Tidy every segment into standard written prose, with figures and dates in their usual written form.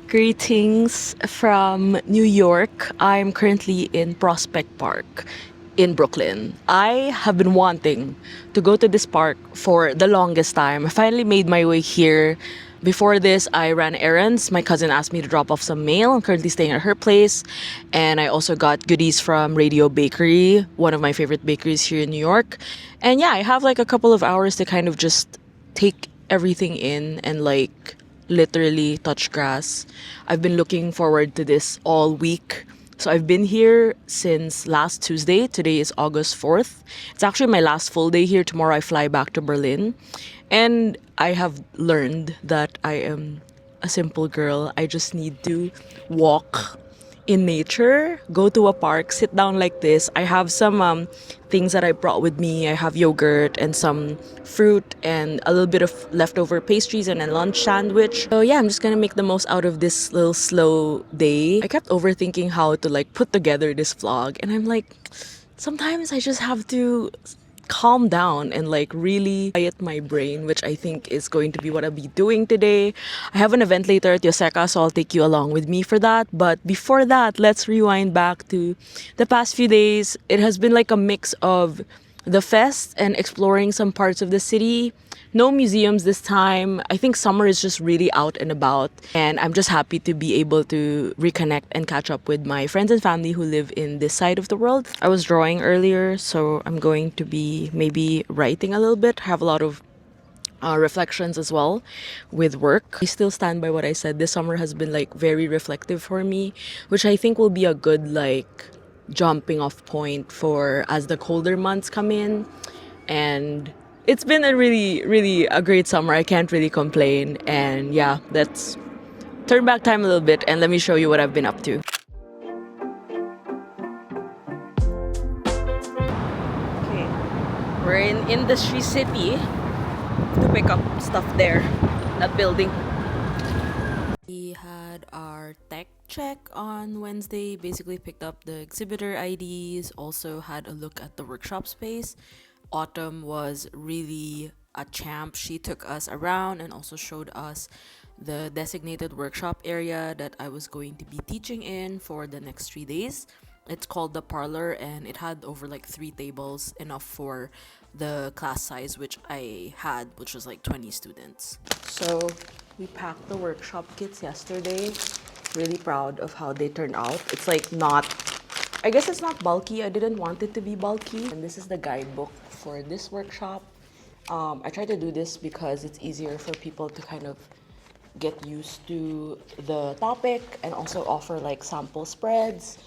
Greetings from New York. I'm currently in Prospect Park in Brooklyn. I have been wanting to go to this park for the longest time. I finally made my way here. Before this, I ran errands. My cousin asked me to drop off some mail. I'm currently staying at her place. And I also got goodies from Radio Bakery, one of my favorite bakeries here in New York. And yeah, I have like a couple of hours to kind of just take everything in and like literally touch grass. I've been looking forward to this all week. So I've been here since last Tuesday. Today is August 4th. It's actually my last full day here. Tomorrow I fly back to Berlin. And I have learned that I am a simple girl. I just need to walk in nature, go to a park, sit down like this. I have some things that I brought with me. I have yogurt and some fruit and a little bit of leftover pastries and a lunch sandwich. So yeah, I'm just gonna make the most out of this little slow day. I kept overthinking how to like put together this vlog, and I'm like, sometimes I just have to calm down and like really quiet my brain, which I think is going to be what I'll be doing today. I have an event later at Yoseka, so I'll take you along with me for that. But before that, let's rewind back to the past few days. It has been like a mix of the fest and exploring some parts of the city. No museums this time. I think summer is just really out and about, and I'm just happy to be able to reconnect and catch up with my friends and family who live in this side of the world. I was drawing earlier, so I'm going to be maybe writing a little bit. I have a lot of reflections as well with work. I still stand by what I said. This summer has been like very reflective for me, which I think will be a good like jumping off point for as the colder months come in. And it's been a really a great summer. I can't really complain. And yeah, let's turn back time a little bit and let me show you what I've been up to. Okay, we're in Industry City to pick up stuff there, that building. We had our tech check on Wednesday, basically picked up the exhibitor IDs, also had a look at the workshop space. Autumn was really a champ. She took us around and also showed us the designated workshop area that I was going to be teaching in for the next 3 days. It's called the parlor, and it had over like 3 tables, enough for the class size which I had, which was like 20 students. So we packed the workshop kits yesterday. Really proud of how they turned out. It's like not, I guess it's not bulky. I didn't want it to be bulky. And this is the guidebook for this workshop. I try to do this because it's easier for people to kind of get used to the topic and also offer like sample spreads,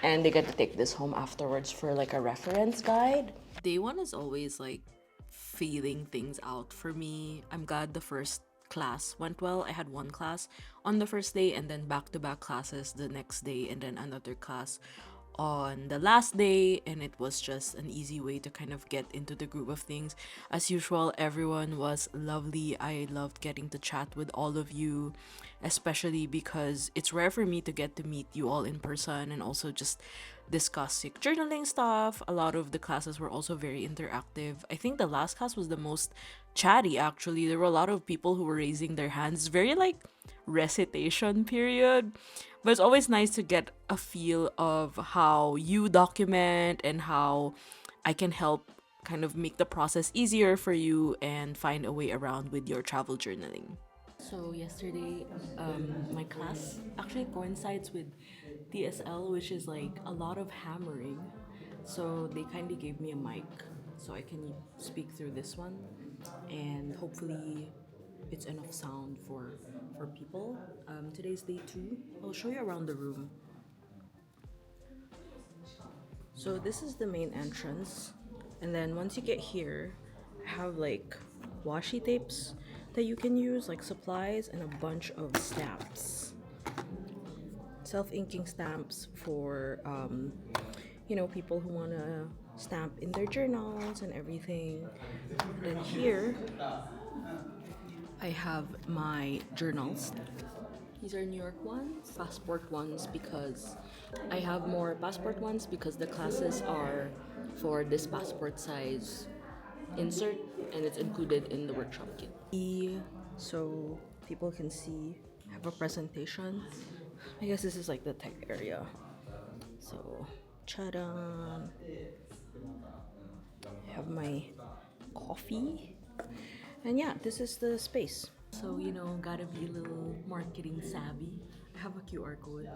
and they get to take this home afterwards for like a reference guide. Day one is always like feeling things out for me. I'm glad the first class went well. I had one class on the first day and then back-to-back classes the next day and then another class on the last day, and it was just an easy way to kind of get into the groove of things. As usual, everyone was lovely. I loved getting to chat with all of you, especially because it's rare for me to get to meet you all in person and also just discuss like journaling stuff. A lot of the classes were also very interactive. I think the last class was the most chatty actually. There were a lot of people who were raising their hands. Very like recitation period, but it's always nice to get a feel of how you document and how I can help kind of make the process easier for you and find a way around with your travel journaling. So yesterday, my class actually coincides with TSL, which is like a lot of hammering. So they kindly gave me a mic so I can speak through this one, and hopefully it's enough sound for people. Today's day 2. I'll show you around the room. So this is the main entrance, and then once you get here, I have like washi tapes that you can use, like supplies, and a bunch of stamps, self-inking stamps for people who want to stamp in their journals and everything. And here I have my journals. These are New York ones, passport ones, because I have more passport ones because the classes are for this passport size insert, and it's included in the workshop kit. So people can see I have a presentation. I guess this is like the tech area. So, ta-da! I have my coffee. And yeah, this is the space. So, gotta be a little marketing savvy. I have a QR code.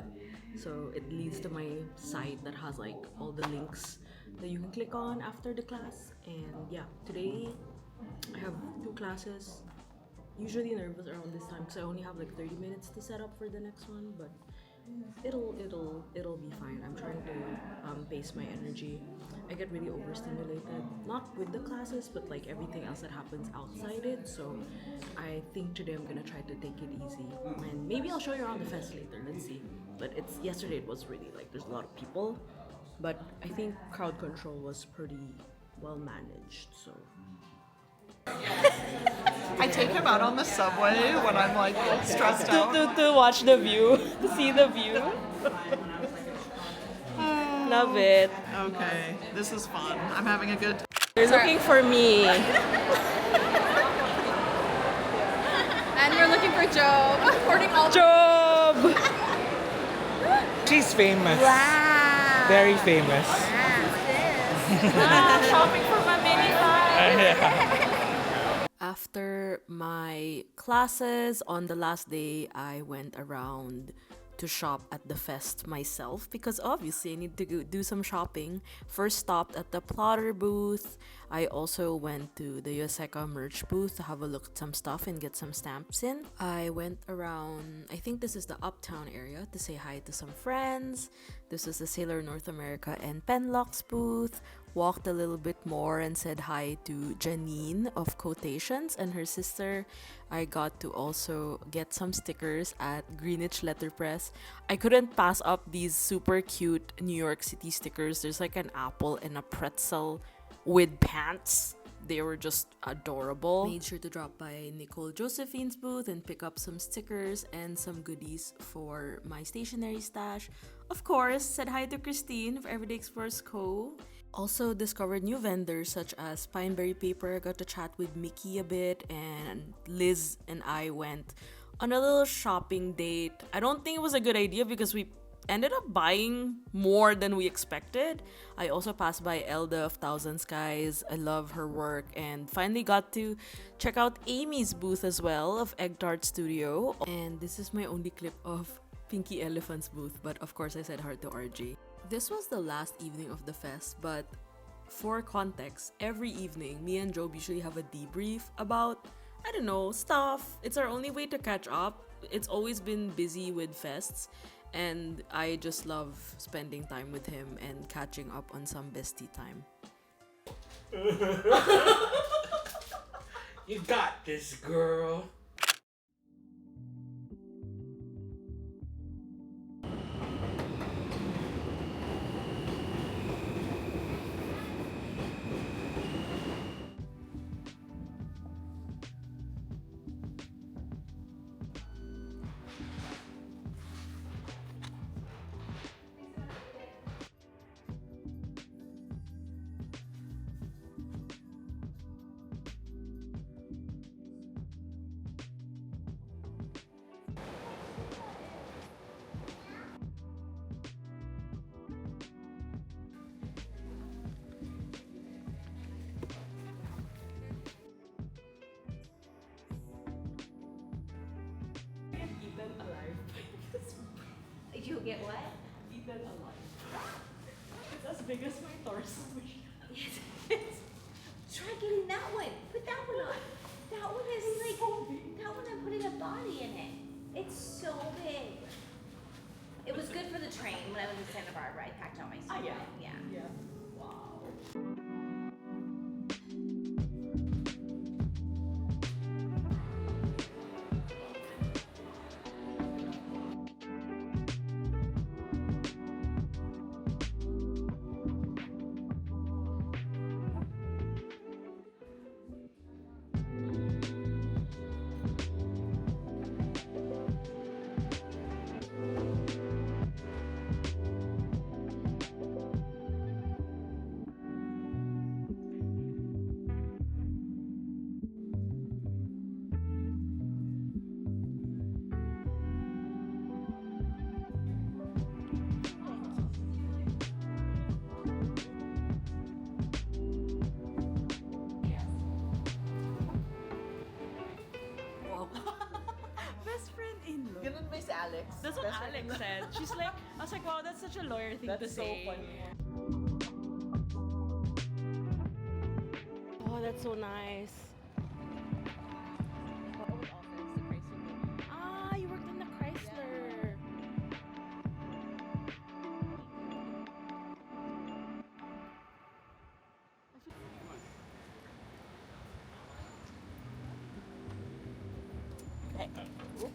So it leads to my site that has like all the links that you can click on after the class. And yeah, today I have 2 classes. Usually nervous around this time because I only have like 30 minutes to set up for the next one, but it'll be fine. I'm trying to pace my energy. I get really overstimulated, not with the classes, but like everything else that happens outside it. So I think today I'm gonna try to take it easy, and maybe I'll show you around the fest later. Let's see. But yesterday it was really like there's a lot of people, but I think crowd control was pretty well managed. So I take him out on the subway when I'm like stressed out. to watch the view, to see the view. Love it. Okay, this is fun. I'm having a good time. They're looking for me. And we're looking for Job. Recording all Job! She's famous. Wow. Very famous. Shopping for my mini Yeah. After my classes on the last day, I went around to shop at the fest myself because obviously I need to go do some shopping. First stopped at the plotter booth. I also went to the Yoseka merch booth to have a look at some stuff and get some stamps in. I went around, I think this is the Uptown area, to say hi to some friends. This is the Sailor North America and Penlocks booth. Walked a little bit more and said hi to Janine of Quotations and her sister. I got to also get some stickers at Greenwich Letterpress. I couldn't pass up these super cute New York City stickers. There's like an apple and a pretzel with pants. They were just adorable. Made sure to drop by Nicole Josephine's booth and pick up some stickers and some goodies for my stationery stash. Of course, said hi to Christine of Everyday Explorers Co. Also discovered new vendors such as Pineberry Paper. I got to chat with Mickey a bit, and Liz and I went on a little shopping date. I don't think it was a good idea because we ended up buying more than we expected. I also passed by Elda of Thousand Skies. I love her work, and finally got to check out Amy's booth as well of Egg Tart Studio. And this is my only clip of Pinky Elephant's booth, but of course I said hi to RJ. This was the last evening of the fest, but for context, every evening me and Job usually have a debrief about, I don't know, stuff. It's our only way to catch up. It's always been busy with fests, and I just love spending time with him and catching up on some bestie time. You got this, girl. You get what? Eaten alive. It's as big as my torso. Try getting that one. Put that one on. That one is like, that one I'm putting a body in it. It's so big. It was good for the train when I was in Santa Barbara. I packed out my suit. Yeah. Wow. Alex. That's what Alex said. She's like, I was like, wow, that's such a lawyer thing to say. so funny. Oh, that's so nice. Ah, you worked in the Chrysler. Thank you.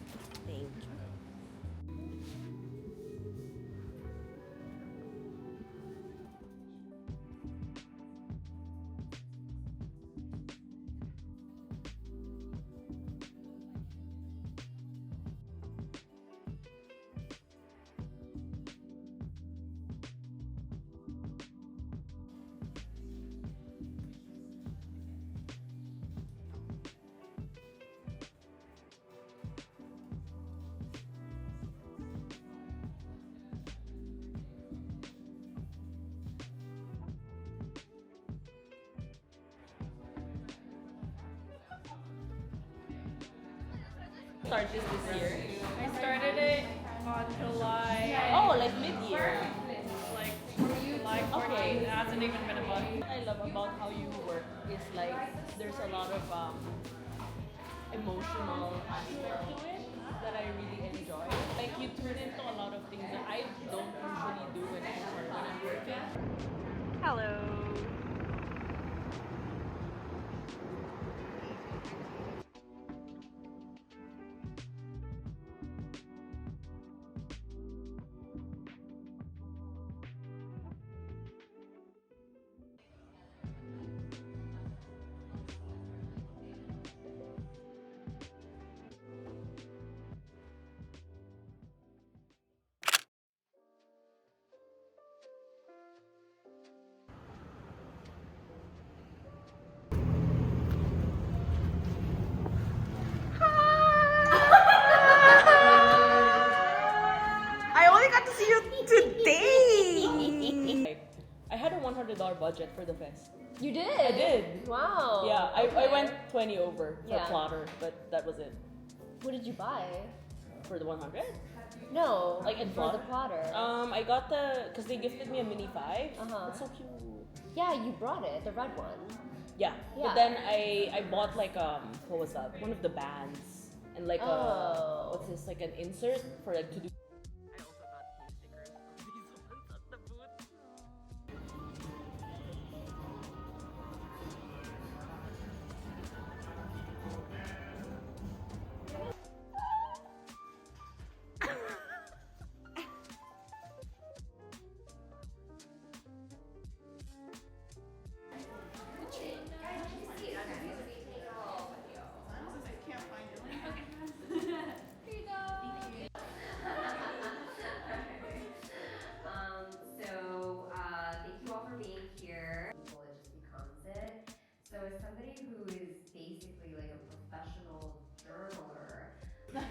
Start this year. I started it on July. Oh, like mid-year. Like July 14th. Okay. It hasn't even been a month. What I love about how you work is like there's a lot of emotional aspect to it that I really enjoy. Like you turn into a lot of things that I don't usually do when I'm working. Hello. I only got to see you today. I had a $100 budget for the fest. You did? I did. Wow. Yeah, I went 20 over for Yeah. plotter, but that was it. What did you buy? For the 100? No. Like in for the plotter? plotter. I got because they gifted me a mini 5. Uh-huh. It's so cute. Yeah, you brought it, the red one. Yeah. Yeah. But then I bought like what was that? One of the bands and like Oh. what's this, like an insert for like to do. I also got new stickers of these ones at the booth. Thank you all for being here. It just becomes it. So as somebody who is basically like a professional journaler. And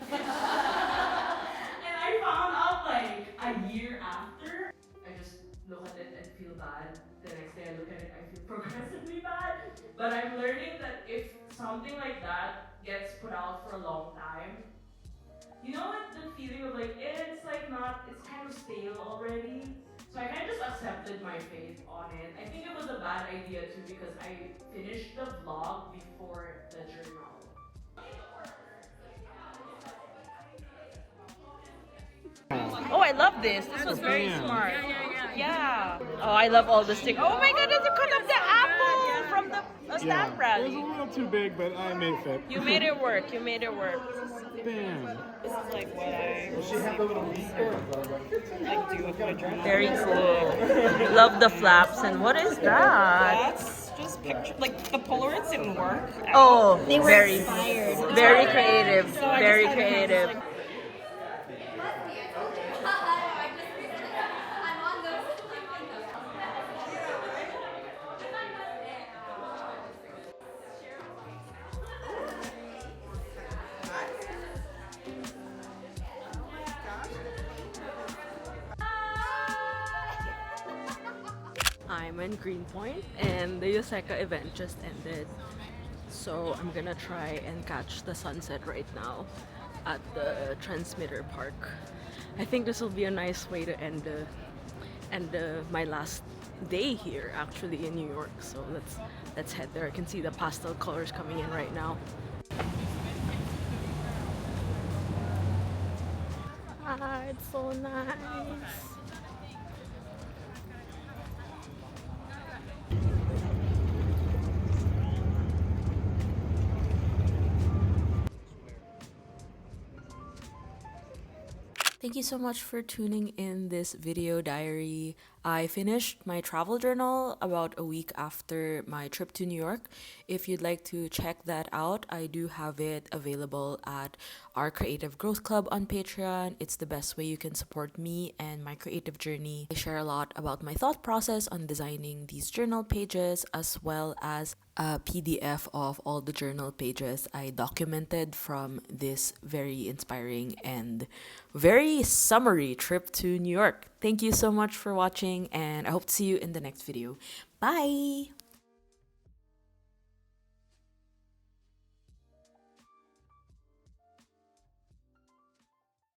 I found out like a year after. I just look at it and feel bad. The next day I look at it, I feel progressively bad. But I'm learning that if something like that gets put out for a long time, you know what the feeling of like, it's like not, it's kind of stale already. So I kind of just accepted my fate on it. I think it was a bad idea too because I finished the vlog before the journal. Oh, I love this. This was very smart. Yeah. Oh, I love all the stickers. Oh my god, it's a cut of the apple from the stamp It was rally. a little too big, but I made it fit. You made it work. You made it work. Damn. This is like what I Like do with my journal. very cool. Love the flaps and what is that? That's just picture. Like the Polaroids didn't work. Oh, They were very, inspired. very creative. So I Very just had to kind of creative. like- I'm in Greenpoint and the Yoseka event just ended. So I'm gonna try and catch the sunset right now. at the transmitter park. I think this will be a nice way to end my last day here actually in New York. So let's head there. I can see the pastel colors coming in right now. Ah, it's so nice. Thank you so much for tuning in this video diary. I finished my travel journal about a week after my trip to New York. If you'd like to check that out, I do have it available at our Creative Growth Club on Patreon. It's the best way you can support me and my creative journey. I share a lot about my thought process on designing these journal pages, as well as a PDF of all the journal pages I documented from this very inspiring and very summery trip to New York. Thank you so much for watching, and I hope to see you in the next video. Bye!